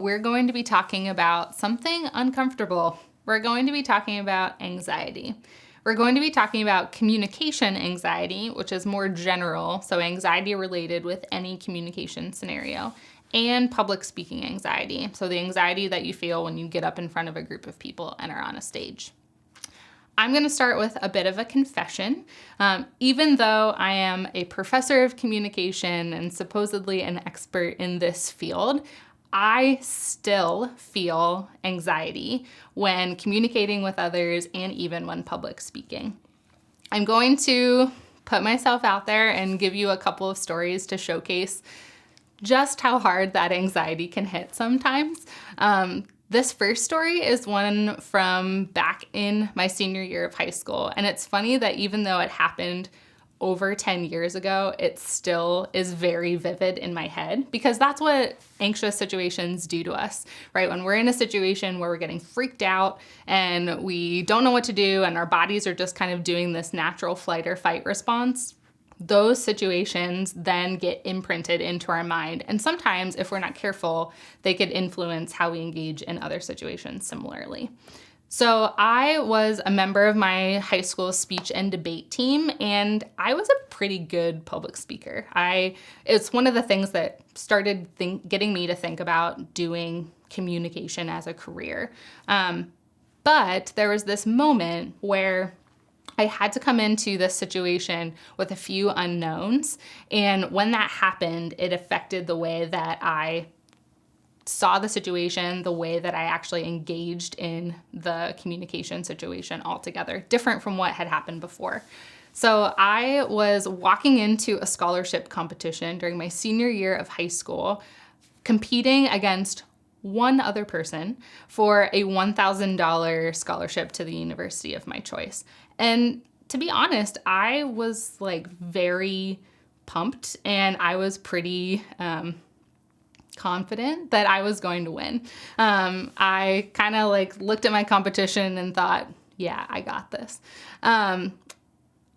We're going to be talking about something uncomfortable. We're going to be talking about anxiety. We're going to be talking about communication anxiety, which is more general, so anxiety related with any communication scenario, and public speaking anxiety, so the anxiety that you feel when you get up in front of a group of people and are on a stage. I'm going to start with a bit of a confession. Even though I am a professor of communication and supposedly an expert in this field, I still feel anxiety when communicating with others and even when public speaking. I'm going to put myself out there and give you a couple of stories to showcase just how hard that anxiety can hit sometimes. This first story is one from back in my senior year of high school. And it's funny that even though it happened over 10 years ago, it still is very vivid in my head because that's what anxious situations do to us, right? When we're in a situation where we're getting freaked out and we don't know what to do and our bodies are just kind of doing this natural flight or fight response, those situations then get imprinted into our mind. And sometimes, if we're not careful, they could influence how we engage in other situations similarly. So I was a member of my high school speech and debate team, and I was a pretty good public speaker. It's one of the things that started getting me to think about doing communication as a career. But there was this moment where I had to come into this situation with a few unknowns. And when that happened, it affected the way that I saw the situation, the way that I actually engaged in the communication situation altogether, different from what had happened before. So I was walking into a scholarship competition during my senior year of high school, competing against one other person for a $1,000 scholarship to the university of my choice. And to be honest, I was very pumped and I was pretty confident that I was going to win. I kind of looked at my competition and thought, yeah, I got this. And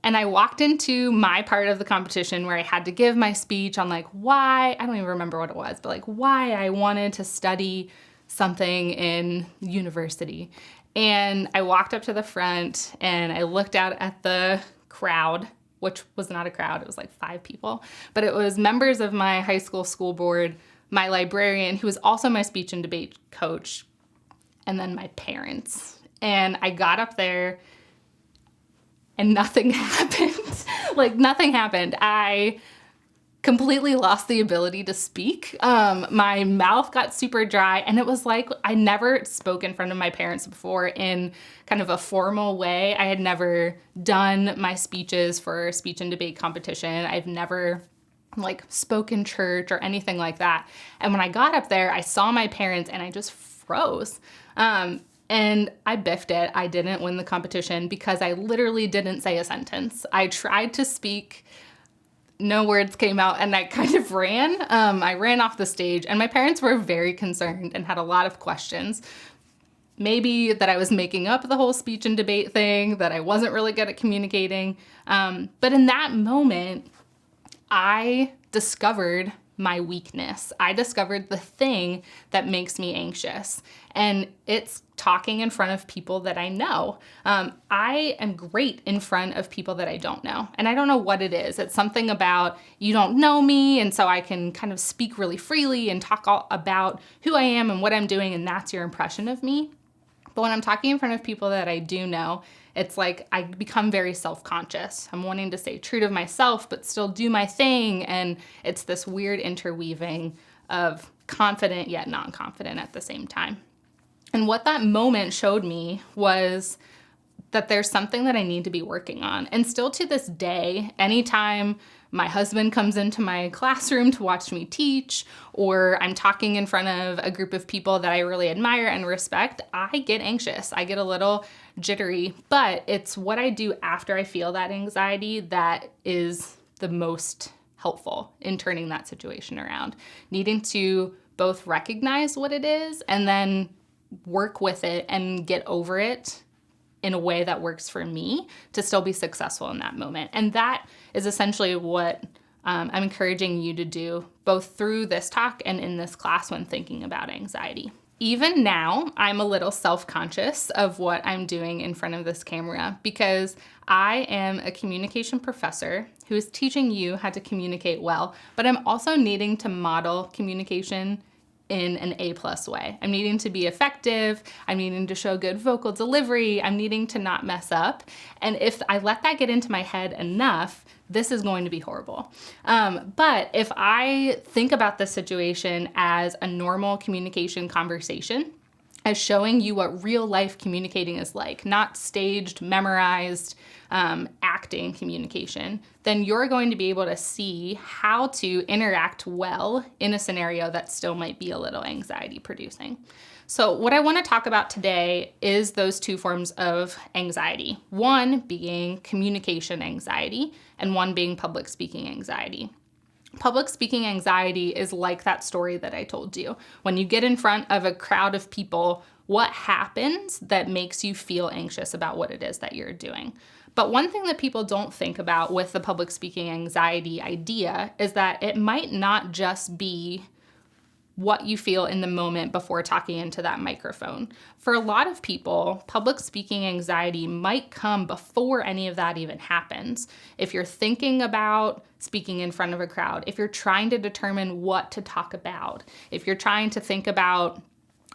I walked into my part of the competition where I had to give my speech on why, I don't even remember what it was, but why I wanted to study something in university. And I walked up to the front and I looked out at the crowd, which was not a crowd, it was 5 people, but it was members of my high school school board, my librarian, who was also my speech and debate coach, and then my parents. And I got up there and nothing happened. Nothing happened. I completely lost the ability to speak. My mouth got super dry, and it was I never spoke in front of my parents before in kind of a formal way. I had never done my speeches for a speech and debate competition. I've never spoke in church or anything like that. And when I got up there, I saw my parents and I just froze. And I biffed it. I didn't win the competition because I literally didn't say a sentence. I tried to speak, no words came out, and I kind of ran. I ran off the stage, and my parents were very concerned and had a lot of questions. Maybe that I was making up the whole speech and debate thing, that I wasn't really good at communicating. But in that moment, I discovered my weakness. I discovered the thing that makes me anxious, and it's talking in front of people that I know. I am great in front of people that I don't know, and I don't know what it is. It's something about you don't know me, and so I can kind of speak really freely and talk all about who I am and what I'm doing, and that's your impression of me. But when I'm talking in front of people that I do know, it's I become very self-conscious. I'm wanting to stay true to myself, but still do my thing. And it's this weird interweaving of confident yet non-confident at the same time. And what that moment showed me was that there's something that I need to be working on. And still to this day, anytime my husband comes into my classroom to watch me teach, or I'm talking in front of a group of people that I really admire and respect, I get anxious. I get a little jittery, but it's what I do after I feel that anxiety that is the most helpful in turning that situation around. Needing to both recognize what it is and then work with it and get over it in a way that works for me to still be successful in that moment. And that is essentially what I'm encouraging you to do both through this talk and in this class when thinking about anxiety. Even now, I'm a little self-conscious of what I'm doing in front of this camera because I am a communication professor who is teaching you how to communicate well, but I'm also needing to model communication in an A+ way. I'm needing to be effective. I'm needing to show good vocal delivery. I'm needing to not mess up. And if I let that get into my head enough, this is going to be horrible. But if I think about this situation as a normal communication conversation, as showing you what real life communicating is like, not staged, memorized, acting communication, then you're going to be able to see how to interact well in a scenario that still might be a little anxiety producing. So what I want to talk about today is those two forms of anxiety. One being communication anxiety and one being public speaking anxiety. Public speaking anxiety is like that story that I told you. When you get in front of a crowd of people, what happens that makes you feel anxious about what it is that you're doing? But one thing that people don't think about with the public speaking anxiety idea is that it might not just be what you feel in the moment before talking into that microphone. For a lot of people, public speaking anxiety might come before any of that even happens. If you're thinking about speaking in front of a crowd, if you're trying to determine what to talk about, if you're trying to think about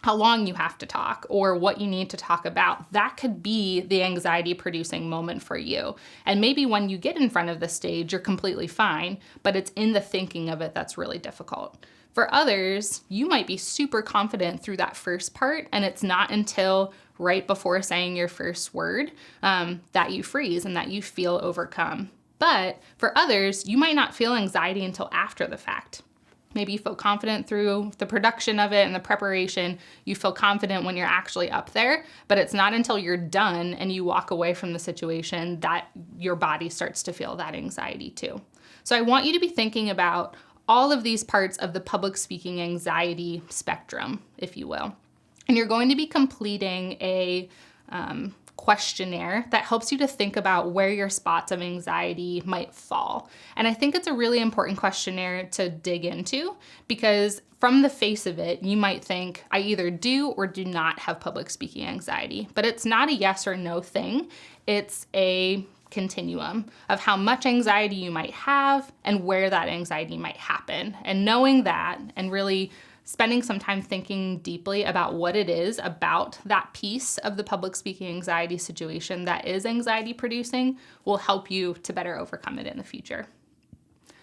how long you have to talk or what you need to talk about, that could be the anxiety producing moment for you. And maybe when you get in front of the stage, you're completely fine, but it's in the thinking of it that's really difficult. For others, you might be super confident through that first part, and it's not until right before saying your first word that you freeze and that you feel overcome. But for others, you might not feel anxiety until after the fact. Maybe you feel confident through the production of it and the preparation. You feel confident when you're actually up there, but it's not until you're done and you walk away from the situation that your body starts to feel that anxiety too. So I want you to be thinking about all of these parts of the public speaking anxiety spectrum, if you will. And you're going to be completing a questionnaire that helps you to think about where your spots of anxiety might fall. And I think it's a really important questionnaire to dig into because from the face of it, you might think, I either do or do not have public speaking anxiety. But it's not a yes or no thing. It's a continuum of how much anxiety you might have and where that anxiety might happen. And knowing that and really spending some time thinking deeply about what it is about that piece of the public speaking anxiety situation that is anxiety producing will help you to better overcome it in the future.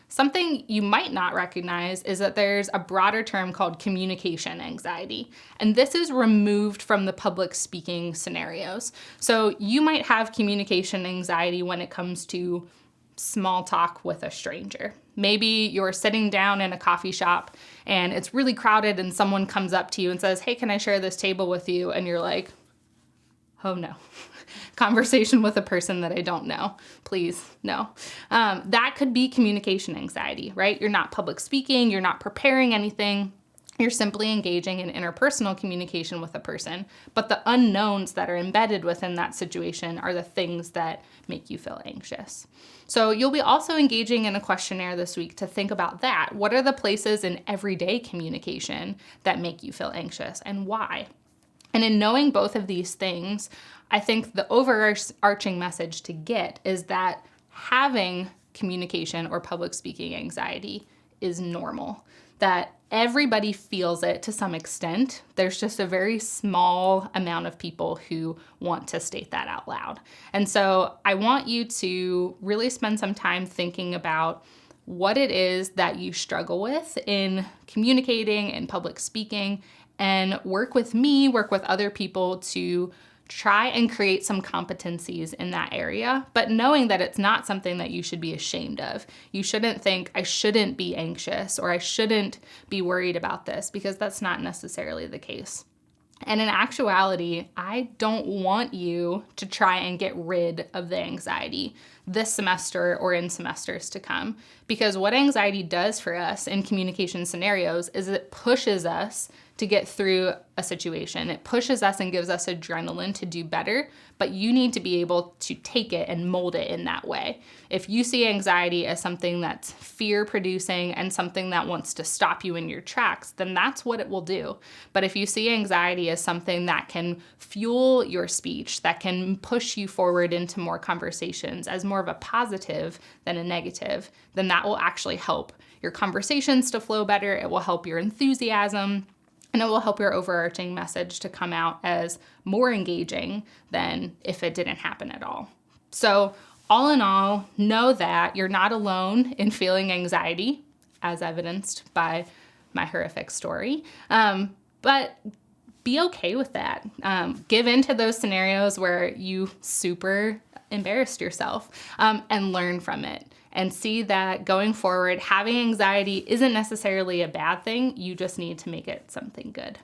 Something you might not recognize is that there's a broader term called communication anxiety, and this is removed from the public speaking scenarios. So you might have communication anxiety when it comes to small talk with a stranger. Maybe you're sitting down in a coffee shop and it's really crowded and someone comes up to you and says, hey, can I share this table with you? And you're like, oh no. Conversation with a person that I don't know. Please, no. That could be communication anxiety, right? You're not public speaking, you're not preparing anything. You're simply engaging in interpersonal communication with a person, but the unknowns that are embedded within that situation are the things that make you feel anxious. So you'll be also engaging in a questionnaire this week to think about that. What are the places in everyday communication that make you feel anxious and why? And in knowing both of these things, I think the overarching message to get is that having communication or public speaking anxiety is normal, that everybody feels it to some extent. There's just a very small amount of people who want to state that out loud. And so I want you to really spend some time thinking about what it is that you struggle with in communicating and public speaking, and work with me, work with other people to try and create some competencies in that area, but knowing that it's not something that you should be ashamed of. You shouldn't think, I shouldn't be anxious or I shouldn't be worried about this, because that's not necessarily the case. And in actuality, I don't want you to try and get rid of the anxiety. this semester or in semesters to come. Because what anxiety does for us in communication scenarios is it pushes us to get through a situation. It pushes us and gives us adrenaline to do better, but you need to be able to take it and mold it in that way. If you see anxiety as something that's fear producing and something that wants to stop you in your tracks, then that's what it will do. But if you see anxiety as something that can fuel your speech, that can push you forward into more conversations as more of a positive than a negative, then that will actually help your conversations to flow better. It will help your enthusiasm. And it will help your overarching message to come out as more engaging than if it didn't happen at all. So all in all, know that you're not alone in feeling anxiety, as evidenced by my horrific story. But be okay with that. Give into those scenarios where you super embarrassed yourself, and learn from it. And see that going forward, having anxiety isn't necessarily a bad thing. You just need to make it something good.